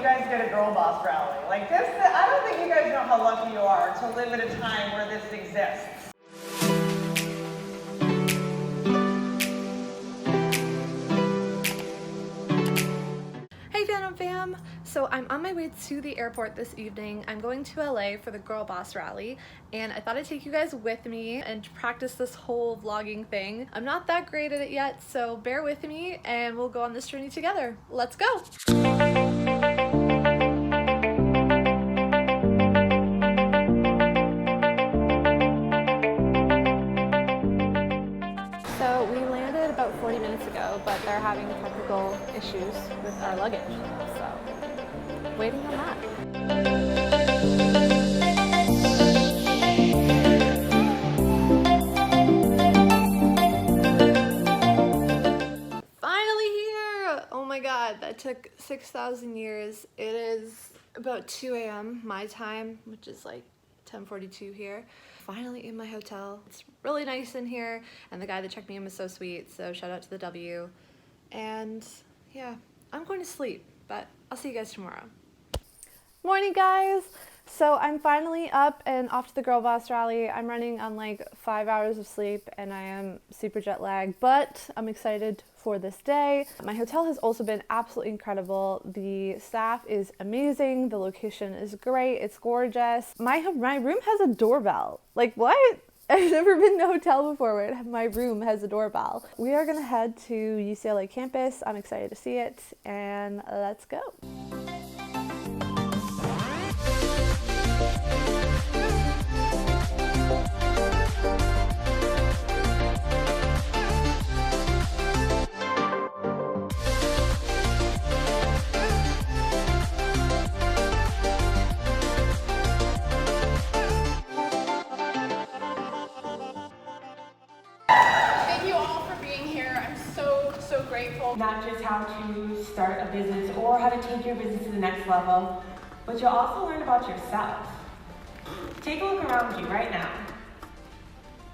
guys get a Girlboss Rally. Like this, I don't think you guys know how lucky you are to live at a time where this exists. Fam. So I'm on my way to the airport this evening. I'm going to LA for the Girlboss Rally, and I thought I'd take you guys with me and practice this whole vlogging thing. I'm not that great at it yet, so bear with me and we'll go on this journey together. Let's go! So we landed about 40 minutes ago, but they're having technical issues with our luggage, so waiting on that. Finally here! Oh my god, that took 6,000 years. It is about 2 a.m. my time, which is like 10:42 here. Finally in my hotel. It's really nice in here, and the guy that checked me in was so sweet, so shout out to the W. And yeah, I'm going to sleep, but I'll see you guys tomorrow. Morning, guys! So I'm finally up and off to the Girlboss Rally. I'm running on like 5 hours of sleep and I am super jet lagged, but I'm excited for this day. My hotel has also been absolutely incredible. The staff is amazing. The location is great. It's gorgeous. My room has a doorbell. Like, what? I've never been to a hotel before where my room has a doorbell. We are gonna head to UCLA campus. I'm excited to see it, and let's go. Not just how to start a business or how to take your business to the next level, but you'll also learn about yourself. Take a look around you right now.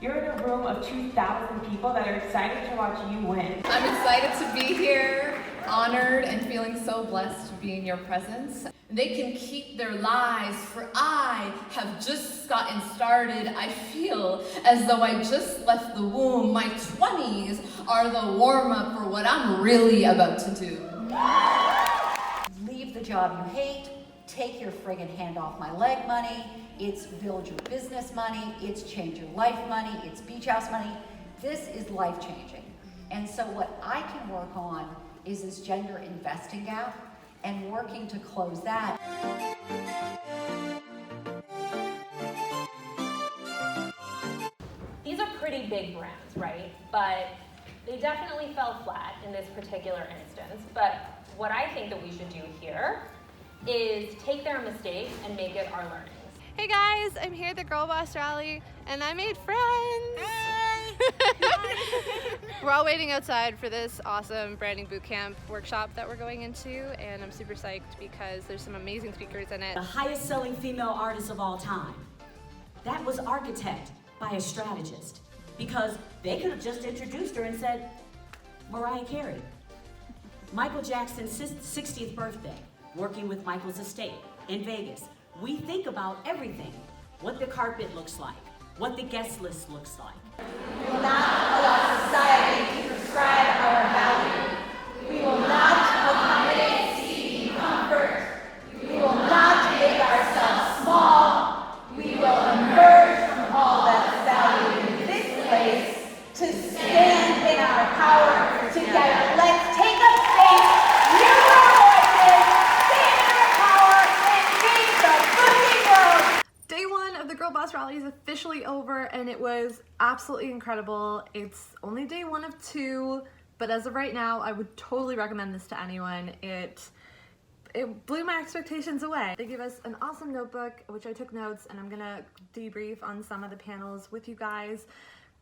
You're in a room of 2,000 people that are excited to watch you win. I'm excited to be here, honored and feeling so blessed to be in your presence. They can keep their lies, for I have just gotten started. I feel as though I just left the womb. My 20s are the warm-up for what I'm really about to do. Leave the job you hate, take your friggin' hand off my leg money, it's build your business money, it's change your life money, it's beach house money. This is life-changing. And so what I can work on is this gender investing gap and working to close that. These are pretty big brands, right? But they definitely fell flat in this particular instance. But what I think that we should do here is take their mistakes and make it our learnings. Hey guys, I'm here at the Girlboss Rally, and I made friends! Hey! We're all waiting outside for this awesome branding bootcamp workshop that we're going into, and I'm super psyched because there's some amazing speakers in it. The highest selling female artist of all time. That was architect by a strategist, because they could have just introduced her and said, Mariah Carey. Michael Jackson's 60th birthday, working with Michael's estate in Vegas. We think about everything, what the carpet looks like, what the guest list looks like. We will not allow society to prescribe our value. We will not accommodate seeking comfort. We will not make ourselves small. We will emerge from all that is valued in this place to stand in our power together. Let's take up space, use our voices, stand in our power, and change the fucking world. Day one of the Girlboss Rally is officially over, and it was absolutely incredible. It's only day one of 2, but as of right now, I would totally recommend this to anyone. It blew my expectations away. They gave us an awesome notebook, which I took notes, and I'm gonna debrief on some of the panels with you guys,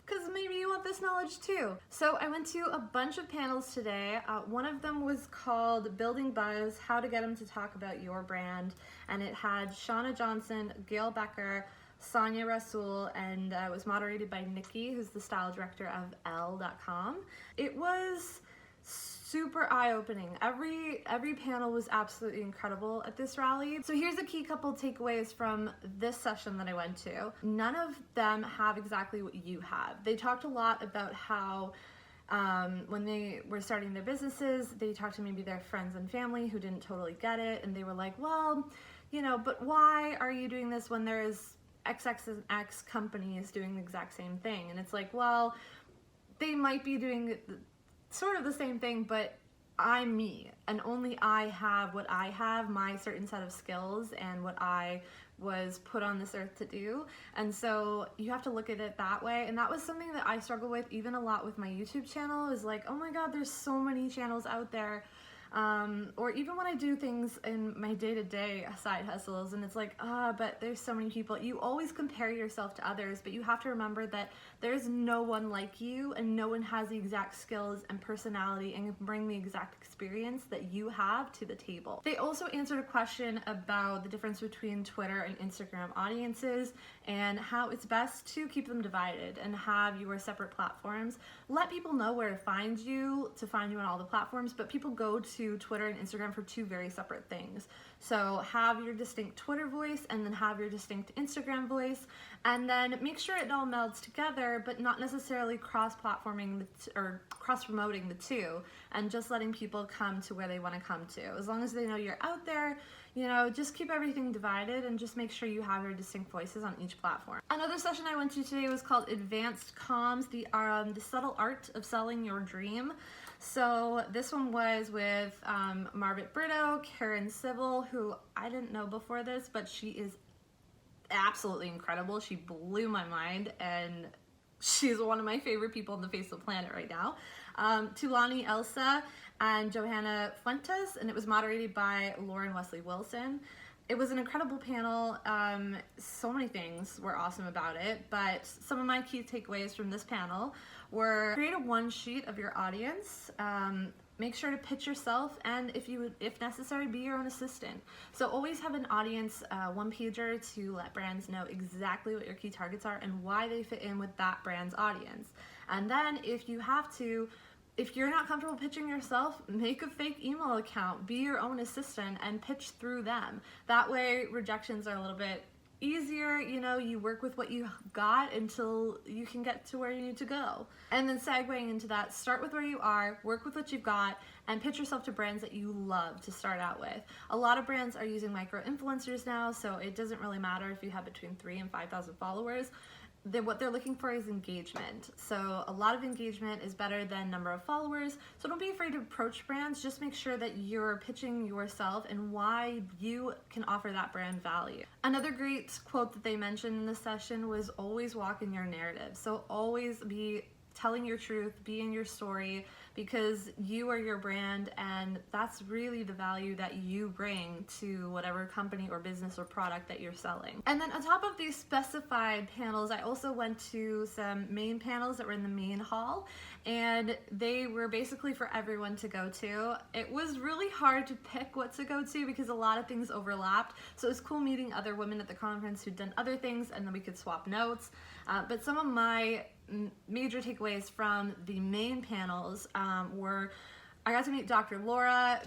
because maybe you want this knowledge too. So I went to a bunch of panels today. One of them was called Building Buzz, How to Get Them to Talk About Your Brand, and it had Shauna Johnson, Gail Becker, Sonia Rasool, and it was moderated by Nikki, who's the style director of Elle.com. It was super eye-opening. Every panel was absolutely incredible at this rally. So here's a key couple takeaways from this session that I went to. None of them have exactly what you have. They talked a lot about how when they were starting their businesses, they talked to maybe their friends and family who didn't totally get it, and they were like, well, you know, but why are you doing this when there's XX and X companies doing the exact same thing? And it's like, well, they might be doing sort of the same thing, but I'm me, and only I have what I have, my certain set of skills and what I was put on this earth to do. And so you have to look at it that way. And that was something that I struggle with even a lot with my YouTube channel, is like, oh my God, there's so many channels out there. Or even when I do things in my day-to-day side hustles, and it's like, but there's so many people. You always compare yourself to others, but you have to remember that there's no one like you, and no one has the exact skills and personality and can bring the exact experience that you have to the table. They also answered a question about the difference between Twitter and Instagram audiences and how it's best to keep them divided and have your separate platforms. Let people know where to find you on all the platforms, but people go to Twitter and Instagram for two very separate things. So have your distinct Twitter voice and then have your distinct Instagram voice, and then make sure it all melds together, but not necessarily cross-platforming or cross-promoting the two, and just letting people come to where they want to come to. As long as they know you're out there, you know, just keep everything divided and just make sure you have your distinct voices on each platform. Another session I went to today was called Advanced Comms, the subtle art of selling your dream. So this one was with Marvit Brito, Karen Civil, who I didn't know before this, but she is absolutely incredible. She blew my mind, and she's one of my favorite people on the face of the planet right now. Tulani Elsa and Johanna Fuentes, and it was moderated by Lauren Wesley Wilson. It was an incredible panel. So many things were awesome about it, but some of my key takeaways from this panel were: create a one sheet of your audience, make sure to pitch yourself, and if necessary, be your own assistant. So always have an audience one pager to let brands know exactly what your key targets are and why they fit in with that brand's audience. And then if you're not comfortable pitching yourself, make a fake email account, be your own assistant, and pitch through them. That way rejections are a little bit easier. You know, you work with what you got until you can get to where you need to go. And then segueing into that, start with where you are, work with what you've got, and pitch yourself to brands that you love to start out with. A lot of brands are using micro influencers now, so it doesn't really matter if you have between 3,000 and 5,000 followers. What they're looking for is engagement. So a lot of engagement is better than number of followers. So don't be afraid to approach brands. Just make sure that you're pitching yourself and why you can offer that brand value. Another great quote that they mentioned in this session was always walk in your narrative. So always be telling your truth, be in your story, because you are your brand, and that's really the value that you bring to whatever company or business or product that you're selling. And then on top of these specified panels, I also went to some main panels that were in the main hall, and they were basically for everyone to go to. It was really hard to pick what to go to because a lot of things overlapped, so it was cool meeting other women at the conference who'd done other things, and then we could swap notes. But some of my major takeaways from the main panels were: I got to meet Dr. Laura.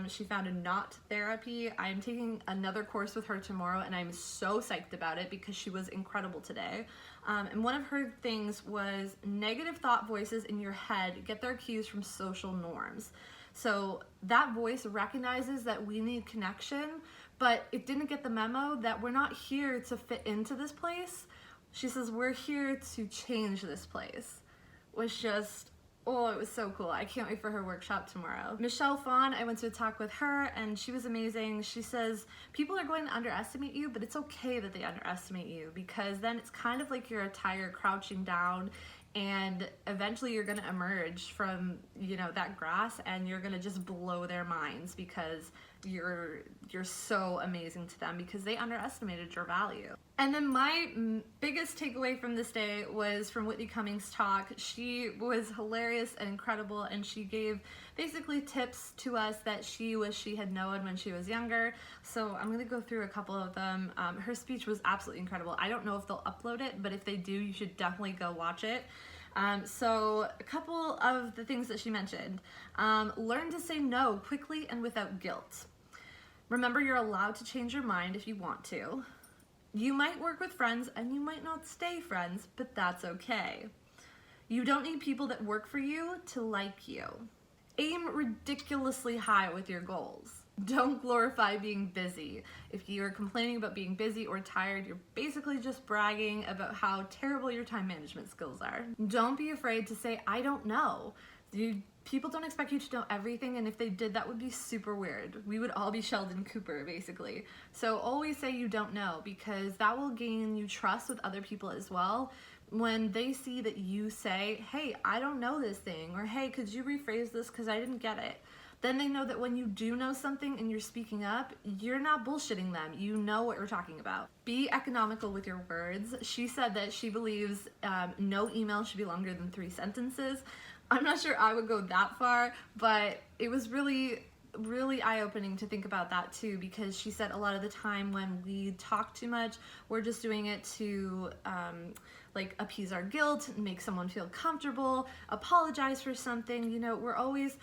She founded Knot Therapy. I'm taking another course with her tomorrow, and I'm so psyched about it because she was incredible today. And one of her things was negative thought voices in your head get their cues from social norms. So that voice recognizes that we need connection, but it didn't get the memo that we're not here to fit into this place. She says, we're here to change this place. Was just, oh, it was so cool. I can't wait for her workshop tomorrow. Michelle Fawn, I went to a talk with her, and she was amazing. She says, people are going to underestimate you, but it's okay that they underestimate you, because then it's kind of like you're a tiger crouching down, and eventually you're gonna emerge from, you know, that grass, and you're gonna just blow their minds because you're so amazing to them because they underestimated your value. And then my biggest takeaway from this day was from Whitney Cummings' talk. She was hilarious and incredible, and she gave basically tips to us that she wished she had known when she was younger. So I'm gonna go through a couple of them. Her speech was absolutely incredible. I don't know if they'll upload it, but if they do, you should definitely go watch it. So a couple of the things that she mentioned. Learn to say no quickly and without guilt. Remember, you're allowed to change your mind if you want to. You might work with friends and you might not stay friends, but that's okay. You don't need people that work for you to like you. Aim ridiculously high with your goals. Don't glorify being busy. If you're complaining about being busy or tired, you're basically just bragging about how terrible your time management skills are. Don't be afraid to say, I don't know. People don't expect you to know everything, and if they did, that would be super weird. We would all be Sheldon Cooper, basically. So always say you don't know, because that will gain you trust with other people as well. When they see that you say, hey, I don't know this thing, or hey, could you rephrase this because I didn't get it? Then they know that when you do know something and you're speaking up, you're not bullshitting them. You know what you're talking about. Be economical with your words. She said that she believes no email should be longer than 3 sentences. I'm not sure I would go that far, but it was really eye-opening to think about that too, because she said a lot of the time when we talk too much, we're just doing it to like appease our guilt, make someone feel comfortable, apologize for something. You know, we're always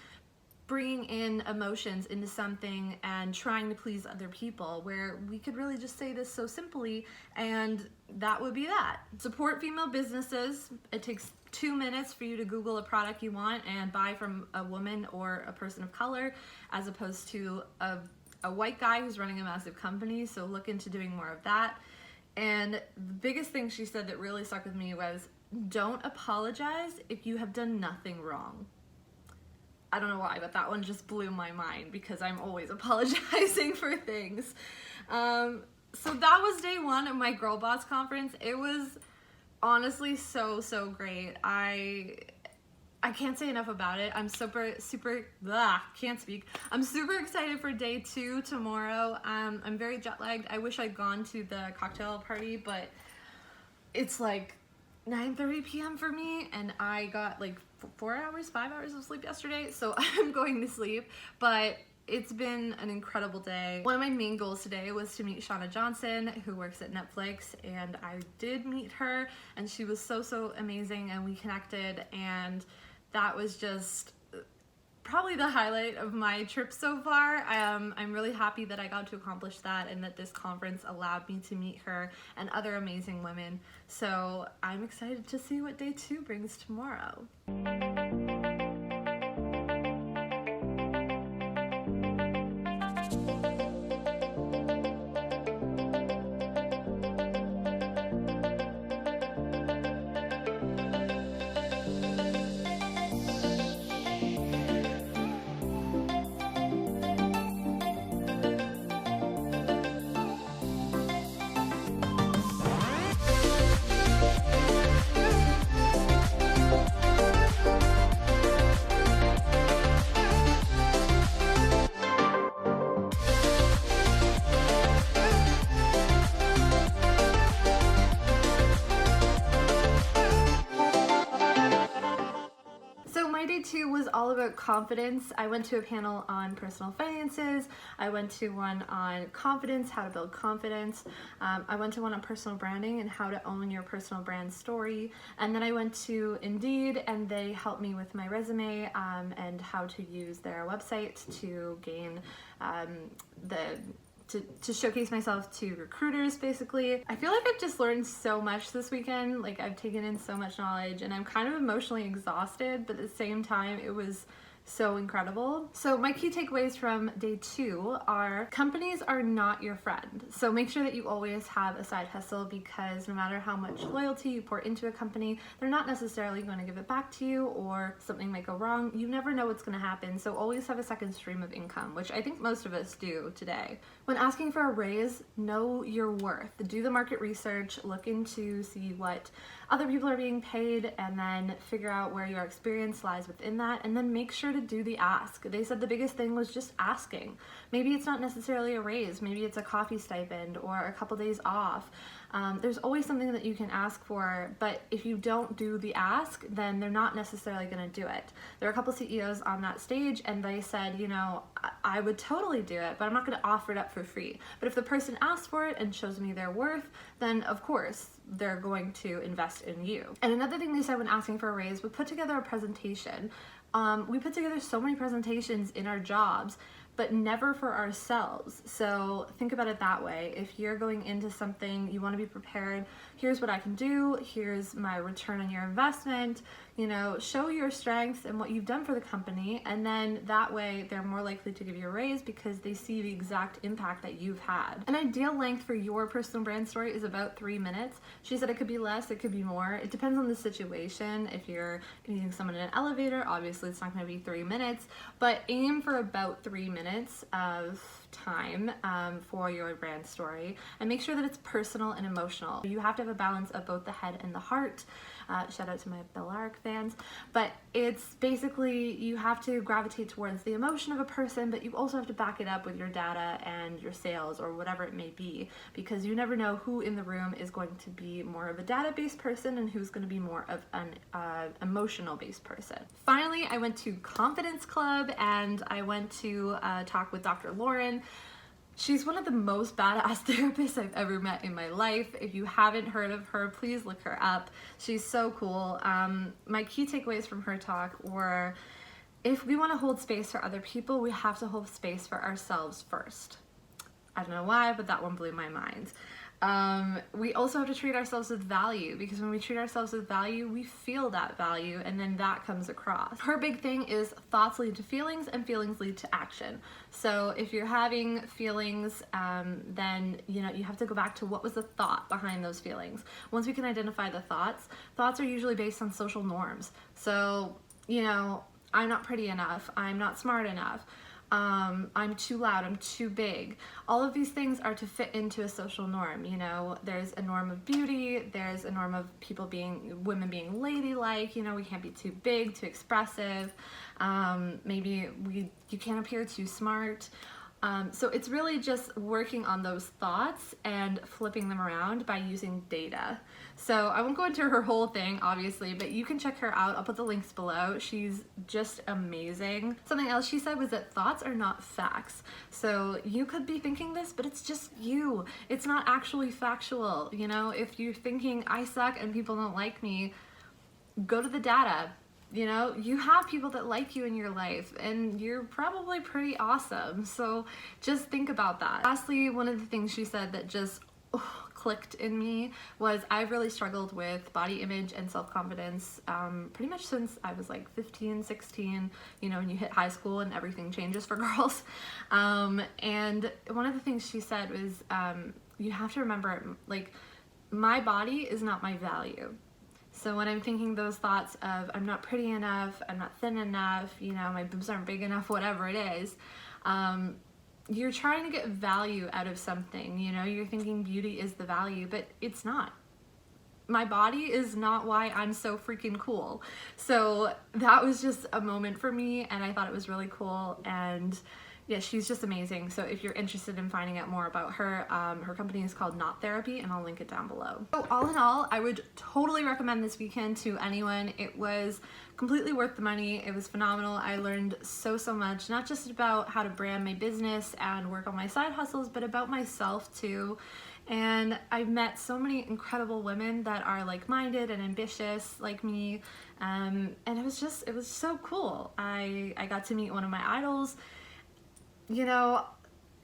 bringing in emotions into something and trying to please other people, where we could really just say this so simply and that would be that. Support female businesses. It takes 2 minutes for you to Google a product you want and buy from a woman or a person of color, as opposed to a white guy who's running a massive company. So look into doing more of that. And the biggest thing she said that really stuck with me was, don't apologize if you have done nothing wrong. I don't know why, but that one just blew my mind, because I'm always apologizing for things. So that was day 1 of my Girlboss conference. It was honestly so great. I can't say enough about it. I'm can't speak. I'm super excited for day 2 tomorrow. I'm very jet lagged. I wish I'd gone to the cocktail party, but it's like 9:30 p.m. for me, and I got like 5 hours of sleep yesterday, so I'm going to sleep. But it's been an incredible day. One of my main goals today was to meet Shauna Johnson, who works at Netflix, and I did meet her, and she was so amazing, and we connected, and that was just probably the highlight of my trip so far. I'm really happy that I got to accomplish that, and that this conference allowed me to meet her and other amazing women. So I'm excited to see what day 2 brings tomorrow. Day 2 was all about confidence. I went to a panel on personal finances. I went to one on confidence, how to build confidence. I went to one on personal branding and how to own your personal brand story. And then I went to Indeed, and they helped me with my resume and how to use their website to gain to showcase myself to recruiters, basically. I feel like I've just learned so much this weekend. Like, I've taken in so much knowledge, and I'm kind of emotionally exhausted, but at the same time, it was so incredible. So my key takeaways from day 2 are: companies are not your friend. So make sure that you always have a side hustle, because no matter how much loyalty you pour into a company, they're not necessarily going to give it back to you, or something might go wrong. You never know what's going to happen. So always have a second stream of income, which I think most of us do today. When asking for a raise, know your worth. Do the market research, look into see what other people are being paid, and then figure out where your experience lies within that, and then make sure to to do the ask. They said the biggest thing was just asking. Maybe it's not necessarily a raise, maybe it's a coffee stipend or a couple days off. There's always something that you can ask for, but if you don't do the ask, then they're not necessarily going to do it. There are a couple CEOs on that stage and they said, you know, I would totally do it, but I'm not going to offer it up for free. But if the person asks for it and shows me their worth, then of course they're going to invest in you. And another thing they said when asking for a raise, we put together a presentation. We put together so many presentations in our jobs, but never for ourselves. So think about it that way. If you're going into something, you want to be prepared. Here's what I can do. Here's my return on your investment. You know, show your strengths and what you've done for the company. And then that way they're more likely to give you a raise because they see the exact impact that you've had. An ideal length for your personal brand story is about 3 minutes. She said it could be less, it could be more. It depends on the situation. If you're meeting someone in an elevator, obviously it's not going to be 3 minutes, but aim for about 3 minutes of time for your brand story, and make sure that it's personal and emotional. You have to have a balance of both the head and the heart. Shout out to my Bellark fans. But it's basically, you have to gravitate towards the emotion of a person, but you also have to back it up with your data and your sales or whatever it may be, because you never know who in the room is going to be more of a data-based person and who's going to be more of an emotional-based person. Finally, I went to Confidence Club and I went to talk with Dr. Lauren. She's one of the most badass therapists I've ever met in my life. If you haven't heard of her, please look her up. She's so cool. My key takeaways from her talk were, if we want to hold space for other people, we have to hold space for ourselves first. I don't know why, but that one blew my mind. We also have to treat ourselves with value, because when we treat ourselves with value, we feel that value, and then that comes across. Her big thing is thoughts lead to feelings and feelings lead to action. So if you're having feelings, then you have to go back to what was the thought behind those feelings. Once we can identify the thoughts are usually based on social norms. So, I'm not pretty enough, I'm not smart enough, I'm too loud, I'm too big. All of these things are to fit into a social norm. There's a norm of beauty, there's a norm of women being ladylike, we can't be too big, too expressive, maybe you can't appear too smart. So it's really just working on those thoughts and flipping them around by using data. So I won't go into her whole thing, obviously, but you can check her out. I'll put the links below. She's just amazing. Something else she said was that thoughts are not facts. So you could be thinking this, but it's just you. It's not actually factual. If you're thinking I suck and people don't like me, go to the data. You have people that like you in your life and you're probably pretty awesome. So just think about that. Lastly, one of the things she said that just clicked in me was I've really struggled with body image and self-confidence pretty much since I was like 15, 16, when you hit high school and everything changes for girls. And one of the things she said was you have to remember, like, my body is not my value. So when I'm thinking those thoughts of I'm not pretty enough, I'm not thin enough, my boobs aren't big enough, whatever it is, you're trying to get value out of something, you're thinking beauty is the value, but it's not. My body is not why I'm so freaking cool. So that was just a moment for me and I thought it was really cool, and yeah, she's just amazing. So if you're interested in finding out more about her, her company is called Not Therapy, and I'll link it down below. So all in all, I would totally recommend this weekend to anyone. It was completely worth the money. It was phenomenal. I learned so much, not just about how to brand my business and work on my side hustles, but about myself too. And I've met so many incredible women that are like-minded and ambitious like me. And it was so cool. I got to meet one of my idols.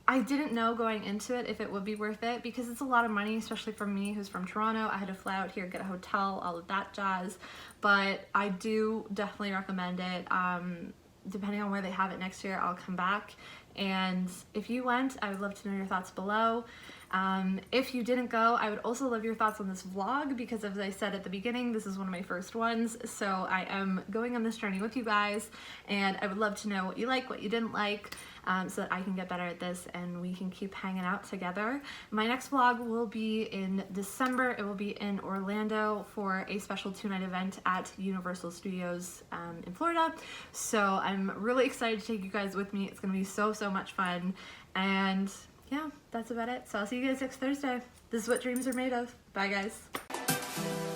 I didn't know going into it if it would be worth it, because it's a lot of money, especially for me who's from Toronto. I had to fly out here, get a hotel, all of that jazz, but I do definitely recommend it. Depending on where they have it next year, I'll come back. And if you went, I would love to know your thoughts below. If you didn't go, I would also love your thoughts on this vlog, because as I said at the beginning, this is one of my first ones, so I am going on this journey with you guys, and I would love to know what you like, what you didn't like. so that I can get better at this and we can keep hanging out together. My next vlog will be in December. It will be in Orlando for a special 2-night event at Universal Studios in Florida. So I'm really excited to take you guys with me. It's gonna be so much fun. And yeah, that's about it. So I'll see you guys next Thursday. This is what dreams are made of. Bye guys.